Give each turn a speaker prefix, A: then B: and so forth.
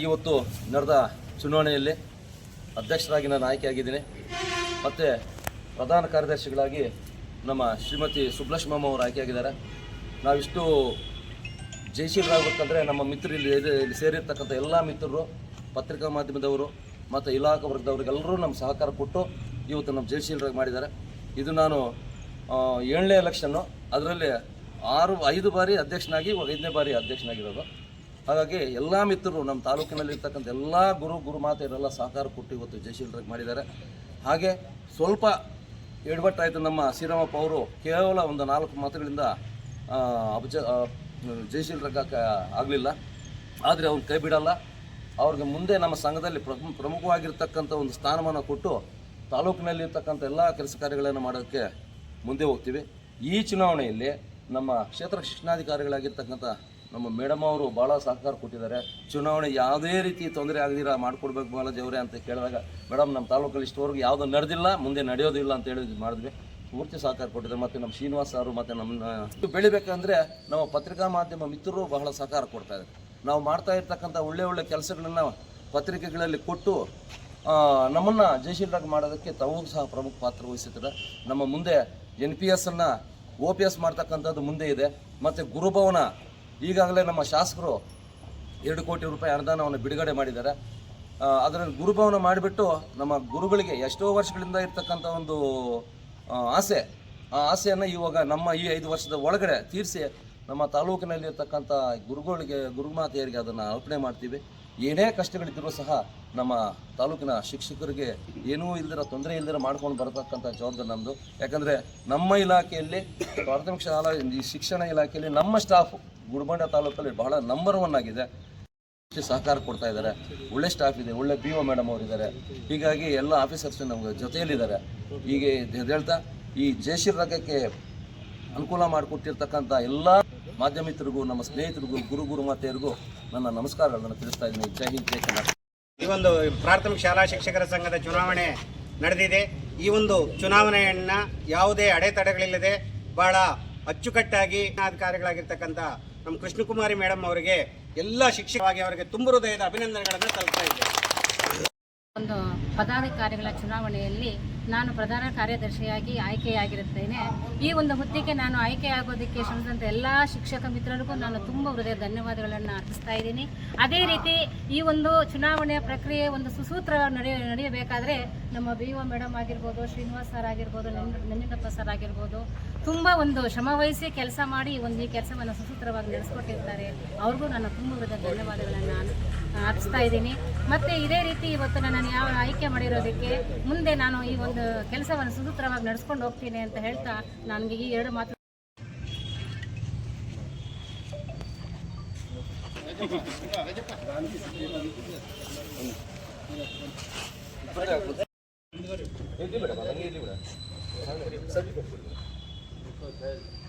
A: ಇವತ್ತು ನಡೆದ ಚುನಾವಣೆಯಲ್ಲಿ ಅಧ್ಯಕ್ಷರಾಗಿ ನಾನು ಆಯ್ಕೆಯಾಗಿದ್ದೀನಿ. ಮತ್ತು ಪ್ರಧಾನ ಕಾರ್ಯದರ್ಶಿಗಳಾಗಿ ನಮ್ಮ ಶ್ರೀಮತಿ ಸುಬ್ಲಕ್ಷ್ಮಮ್ಮ ಅವರು ಆಯ್ಕೆಯಾಗಿದ್ದಾರೆ. ನಾವಿಷ್ಟು ಜಯಶೀಲರಾಗಬೇಕಂದ್ರೆ ನಮ್ಮ ಮಿತ್ರರು ಇಲ್ಲಿ ಸೇರಿರ್ತಕ್ಕಂಥ ಎಲ್ಲ ಮಿತ್ರರು, ಪತ್ರಿಕಾ ಮಾಧ್ಯಮದವರು ಮತ್ತು ಇಲಾಖಾ ವರ್ಗದವ್ರಿಗೆಲ್ಲರೂ ನಮ್ಮ ಸಹಕಾರ ಕೊಟ್ಟು ಇವತ್ತು ನಮ್ಮ ಜಯಶೀಲರಾಗಿ ಮಾಡಿದ್ದಾರೆ. ಇದು ನಾನು 7ನೇ ಎಲೆಕ್ಷನ್ನು, ಅದರಲ್ಲಿ 5 ಬಾರಿ ಅಧ್ಯಕ್ಷನಾಗಿ 5ನೇ ಬಾರಿ ಅಧ್ಯಕ್ಷನಾಗಿರೋದು. ಹಾಗಾಗಿ ಎಲ್ಲ ಮಿತ್ರರು ನಮ್ಮ ತಾಲೂಕಿನಲ್ಲಿರ್ತಕ್ಕಂಥ ಎಲ್ಲ ಗುರು ಮಾತೆಯರೆಲ್ಲ ಸಹಕಾರ ಕೊಟ್ಟು ಇವತ್ತು ಜಯಶೀಲರಾಗಿ ಮಾಡಿದ್ದಾರೆ. ಹಾಗೆ ಸ್ವಲ್ಪ ಎಡವಟ್ಟಾಯಿತು, ನಮ್ಮ ಶ್ರೀರಾಮಪ್ಪ ಅವರು ಕೇವಲ ಒಂದು 4 ಮಾತುಗಳಿಂದ ಜಯಶೀಲರಾಗಕ್ಕೆ ಆಗಲಿಲ್ಲ. ಆದರೆ ಅವ್ರು ಕೈ ಬಿಡಲ್ಲ. ಅವ್ರಿಗೆ ಮುಂದೆ ನಮ್ಮ ಸಂಘದಲ್ಲಿ ಪ್ರಮುಖವಾಗಿರ್ತಕ್ಕಂಥ ಒಂದು ಸ್ಥಾನಮಾನ ಕೊಟ್ಟು ತಾಲೂಕಿನಲ್ಲಿರ್ತಕ್ಕಂಥ ಎಲ್ಲ ಕೆಲಸ ಕಾರ್ಯಗಳನ್ನು ಮಾಡೋಕ್ಕೆ ಮುಂದೆ ಹೋಗ್ತೀವಿ. ಈ ಚುನಾವಣೆಯಲ್ಲಿ ನಮ್ಮ ಕ್ಷೇತ್ರ ಶಿಕ್ಷಣಾಧಿಕಾರಿಗಳಾಗಿರ್ತಕ್ಕಂಥ ನಮ್ಮ ಮೇಡಮ್ ಅವರು ಭಾಳ ಸಹಕಾರ ಕೊಟ್ಟಿದ್ದಾರೆ. ಚುನಾವಣೆ ಯಾವುದೇ ರೀತಿ ತೊಂದರೆ ಆಗದಿರ ಮಾಡಿಕೊಡ್ಬೇಕು ಬಾಲಾಜಿಯವರೇ ಅಂತ ಕೇಳಿದಾಗ, ಮೇಡಮ್ ನಮ್ಮ ತಾಲೂಕಲ್ಲಿ ಇಷ್ಟವರೆಗೂ ಯಾವುದೂ ನಡೆದಿಲ್ಲ, ಮುಂದೆ ನಡೆಯೋದಿಲ್ಲ ಅಂತ ಹೇಳಿ ಮಾಡಿದ್ವಿ. ಪೂರ್ತಿ ಸಹಕಾರ ಕೊಟ್ಟಿದ್ದಾರೆ. ಮತ್ತು ನಮ್ಮ ಶ್ರೀನಿವಾಸ್ ಅವರು ಮತ್ತು ನಮ್ಮ ಬೆಳಿಬೇಕಂದ್ರೆ ನಮ್ಮ ಪತ್ರಿಕಾ ಮಾಧ್ಯಮ ಮಿತ್ರರು ಬಹಳ ಸಹಕಾರ ಕೊಡ್ತಾಯಿದ್ದಾರೆ. ನಾವು ಮಾಡ್ತಾ ಇರ್ತಕ್ಕಂಥ ಒಳ್ಳೆ ಕೆಲಸಗಳನ್ನು ಪತ್ರಿಕೆಗಳಲ್ಲಿ ಕೊಟ್ಟು ನಮ್ಮನ್ನು ಜಯಶೀಲರಾಗಿ ಮಾಡೋದಕ್ಕೆ ತಾವು ಸಹ ಪ್ರಮುಖ ಪಾತ್ರ ವಹಿಸುತ್ತದೆ. ನಮ್ಮ ಮುಂದೆ NPS ಅನ್ನು OPS ಮಾಡ್ತಕ್ಕಂಥದ್ದು ಮುಂದೆ ಇದೆ. ಮತ್ತು ಗುರುಭವನ ಈಗಾಗಲೇ ನಮ್ಮ ಶಾಸಕರು 2 ಕೋಟಿ ರೂಪಾಯಿ ಅನುದಾನವನ್ನು ಬಿಡುಗಡೆ ಮಾಡಿದ್ದಾರೆ. ಅದರಲ್ಲಿ ಗುರುಭವನ ಮಾಡಿಬಿಟ್ಟು ನಮ್ಮ ಗುರುಗಳಿಗೆ ಎಷ್ಟೋ ವರ್ಷಗಳಿಂದ ಇರ್ತಕ್ಕಂಥ ಒಂದು ಆಸೆ, ಆ ಆಸೆಯನ್ನು ಇವಾಗ ನಮ್ಮ ಈ 5 ವರ್ಷದ ಒಳಗಡೆ ತೀರಿಸಿ ನಮ್ಮ ತಾಲೂಕಿನಲ್ಲಿರ್ತಕ್ಕಂಥ ಗುರುಮಾತೆಯರಿಗೆ ಅದನ್ನು ಅರ್ಪಣೆ ಮಾಡ್ತೀವಿ. ಏನೇ ಕಷ್ಟಗಳಿದ್ದರೂ ಸಹ ನಮ್ಮ ತಾಲೂಕಿನ ಶಿಕ್ಷಕರಿಗೆ ಏನೂ ಇಲ್ದಿರ, ತೊಂದರೆ ಇಲ್ದಿರ ಮಾಡ್ಕೊಂಡು ಬರತಕ್ಕಂಥ ಜವಾಬ್ದಾರಿ ನಮ್ಮದು. ಯಾಕಂದರೆ ನಮ್ಮ ಇಲಾಖೆಯಲ್ಲಿ ಪ್ರಾಥಮಿಕ ಶಾಲಾ ಶಿಕ್ಷಣ ಇಲಾಖೆಯಲ್ಲಿ ನಮ್ಮ ಸ್ಟಾಫ್ ಗುಡಿಬಂಡೆ ತಾಲೂಕಲ್ಲಿ ಬಹಳ ನಂಬರ್ 1 ಆಗಿದೆ. ಸಹಕಾರ ಕೊಡ್ತಾ ಇದ್ದಾರೆ. ಒಳ್ಳೆ ಸ್ಟಾಫ್ ಇದೆ, ಒಳ್ಳೆ PO ಮೇಡಮ್ ಅವರಿದ್ದಾರೆ. ಹೀಗಾಗಿ ಎಲ್ಲ ಆಫೀಸರ್ಸ್ ನಮಗೆ ಜೊತೆಯಲ್ಲಿದ್ದಾರೆ. ಹೀಗೆ ಹೇಳ್ತಾ ಈ ಜಯಶೀಲರಾಗಕ್ಕೆ ಅನುಕೂಲ ಮಾಡಿಕೊಟ್ಟಿರ್ತಕ್ಕಂಥ ಎಲ್ಲ ಮಾಧ್ಯಮಿತರಿಗೂ, ನಮ್ಮ ಸ್ನೇಹಿತರಿಗೂ, ಗುರುಮಾತೆಯರಿಗೂ ನನ್ನ ನಮಸ್ಕಾರಗಳನ್ನು ತಿಳಿಸ್ತಾ ಇದ್ದೀನಿ. ಜೈ ಹಿಂದ್, ಜೈ ಕರ್ನಾಟಕ.
B: ಈ ಒಂದು ಪ್ರಾಥಮಿಕ ಶಾಲಾ ಶಿಕ್ಷಕರ ಸಂಘದ ಚುನಾವಣೆ ನಡೆದಿದೆ. ಈ ಒಂದು ಚುನಾವಣೆಯನ್ನು ಯಾವುದೇ ಅಡೆತಡೆಗಳಿಲ್ಲದೆ ಬಹಳ ಅಚ್ಚುಕಟ್ಟಾಗಿ ಅಧಿಕಾರಿಗಳಾಗಿರ್ತಕ್ಕಂಥ ನಮ್ಮ ಕೃಷ್ಣಕುಮಾರಿ ಮೇಡಮ್ ಅವರಿಗೆ ಎಲ್ಲ ಶಿಕ್ಷಕವಾಗಿ ಅವರಿಗೆ ತುಂಬ ಹೃದಯದ ಅಭಿನಂದನೆಗಳನ್ನು ಸಲ್ಲಿಸ್ತಾ ಇದ್ದೇನೆ.
C: ಒಂದು ಪದಾಧಿಕಾರಿಗಳ ಚುನಾವಣೆಯಲ್ಲಿ ನಾನು ಪ್ರಧಾನ ಕಾರ್ಯದರ್ಶಿಯಾಗಿ ಆಯ್ಕೆಯಾಗಿರುತ್ತೇನೆ. ಈ ಒಂದು ಹುದ್ದೆಗೆ ನಾನು ಆಯ್ಕೆಯಾಗೋದಕ್ಕೆ ಶ್ರಮಿಸಿದಂಥ ಎಲ್ಲ ಶಿಕ್ಷಕ ಮಿತ್ರರಿಗೂ ನಾನು ತುಂಬ ಹೃದಯ ಧನ್ಯವಾದಗಳನ್ನು ಅರ್ಪಿಸ್ತಾ ಇದ್ದೀನಿ. ಅದೇ ರೀತಿ ಈ ಒಂದು ಚುನಾವಣೆಯ ಪ್ರಕ್ರಿಯೆ ಒಂದು ಸುಸೂತ್ರ ನಡೆಯಬೇಕಾದ್ರೆ ನಮ್ಮ BO ಮೇಡಮ್ ಆಗಿರ್ಬೋದು, ಶ್ರೀನಿವಾಸ್ ಸರ್ ಆಗಿರ್ಬೋದು, ನಂಜುಂಡಪ್ಪ ಸರ್ ಆಗಿರ್ಬೋದು, ತುಂಬ ಒಂದು ಶ್ರಮವಹಿಸಿ ಕೆಲಸ ಮಾಡಿ ಈ ಕೆಲಸವನ್ನು ಸುಸೂತ್ರವಾಗಿ ನಡೆಸ್ಕೊಟ್ಟಿರ್ತಾರೆ. ಅವ್ರಿಗೂ ನಾನು ತುಂಬ ಹೃದಯ ಧನ್ಯವಾದಗಳನ್ನು ಅರ್ಪಿಸ್ತಾ ಇದ್ದೀನಿ. ಮತ್ತು ಇದೇ ರೀತಿ ಇವತ್ತು ನನ್ನನ್ನು ಯಾವ ಆಯ್ಕೆ ಮಾಡಿರೋದಕ್ಕೆ ಮುಂದೆ ನಾನು ಈ ಒಂದು ಕೆಲಸವನ್ನು ಸುಸೂತ್ರವಾಗಿ ನಡೆಸ್ಕೊಂಡು ಹೋಗ್ತೀನಿ ಅಂತ ಹೇಳ್ತಾ ನನಗೆ ಈ 2 ಮಾತು
A: ಇಲ್ಲಿ